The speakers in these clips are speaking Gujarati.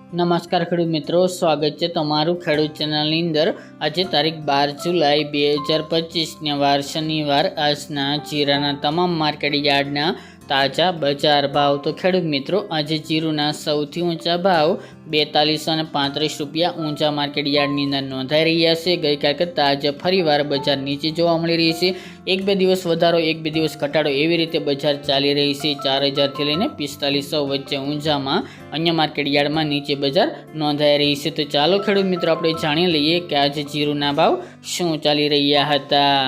નમસ્કાર ખેડૂત મિત્રો, સ્વાગત છે તમારું ખેડૂત ચેનલની અંદર। આજે તારીખ 12 જુલાઈ 2025 વાર શનિવાર। આજના જીરાના તમામ માર્કેટ યાર્ડના તાજા બજાર ભાવ। તો ખેડૂત મિત્રો, આજે જીરુના સૌથી ઊંચા ભાવ 4235 રૂપિયા ઊંચા માર્કેટ યાર્ડની અંદર નોંધાઈ રહ્યા છે। ગઈકાલ કરતાં આજે ફરીવાર બજાર નીચે જોવા મળી રહી છે। એક બે દિવસ વધારો, એક બે દિવસ ઘટાડો, એવી રીતે બજાર ચાલી રહી છે। 4000 થી લઈને 4500 વચ્ચે ઊંચામાં, અન્ય માર્કેટ યાર્ડમાં નીચે બજાર નોંધાઈ રહી છે। તો ચાલો ખેડૂત મિત્રો, આપણે જાણી લઈએ કે આજે જીરુના ભાવ શું ચાલી રહ્યા હતા।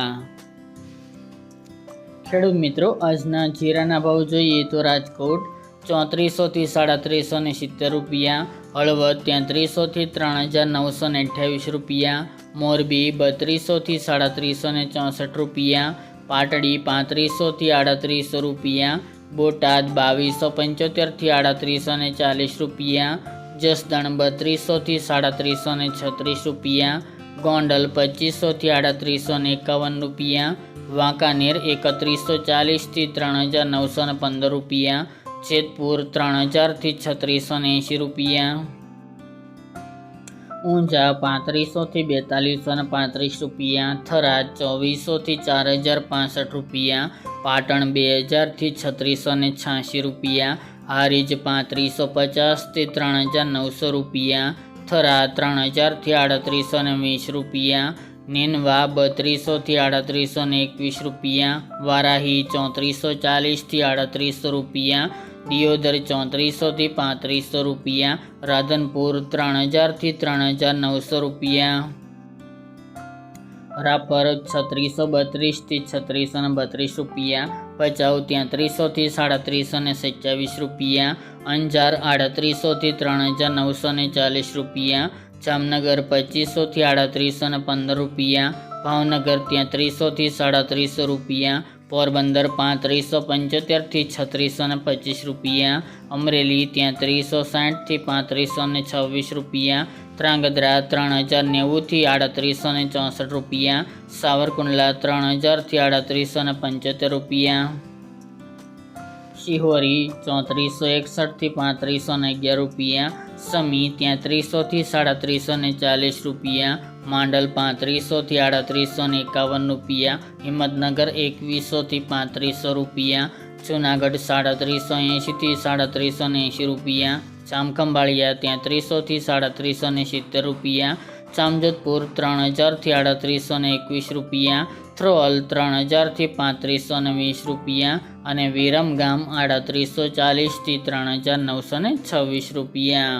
ખેડૂત મિત્રો, આજના જીરાના ભાવ જોઈએ તો રાજકોટ 3400 થી 3770 રૂપિયા, હળવદ 3300 થી 3928 રૂપિયા, મોરબી 3200 થી 3764 રૂપિયા, પાટડી 3500 થી 3800 રૂપિયા, બોટાદ 2275 થી 3840 રૂપિયા, જસદણ 3200 થી 3736 રૂપિયા, ગોંડલ 2500 થી 3851 રૂપિયા, વાંકાનેર 3140 થી 3915 રૂપિયા, જેતપુર 3000 થી 3680 રૂપિયા, ઊંઝા 3500 થી 4235 રૂપિયા, થરાદ 2400 થી 4065 રૂપિયા, પાટણ 2000 થી 3686 રૂપિયા, હારીજ 3550 થી 3900 રૂપિયા, થરા 3000 થી 3820 રૂપિયા, નેનવા 3200 થી 3821 રૂપિયા, વારાહી 3440 થી 3800 રૂપિયા, દિયોદર 3400 થી 3500 રૂપિયા, રાધનપુર 3000 થી 3900 રૂપિયા, રાપર 3632 થી 3632 રૂપિયા, ભચાઉ 3300 થી 3727 રૂપિયા, અંજાર 3800 થી 3940 રૂપિયા, જામનગર 2500 થી 3815 રૂપિયા, ભાવનગર 3300 થી 3700 રૂપિયા, પોરબંદર 3575 થી 3625 રૂપિયા, અમરેલી 3360 થી 3526 રૂપિયા, ધ્રાંગધ્રા 3090 થી 3864 રૂપિયા, સાવરકુંડલા 3000 થી 3875 રૂપિયા, શિહોરી 3461 થી 3511 રૂપિયા, સમી 3300 થી 3740 રૂપિયા, માંડલ 3500 થી 3851 રૂપિયા, હિંમતનગર 2100 થી 3500 રૂપિયા, જૂનાગઢ 3780 થી 3780 રૂપિયા, જામખંભાળિયા 3300 થી 3770 રૂપિયા, જામજોધપુર 3000 થી 3821 રૂપિયા, થ્રોલ 3000 થી 3520 રૂપિયા અને વિરમગામ 3840 થી 3926 રૂપિયા।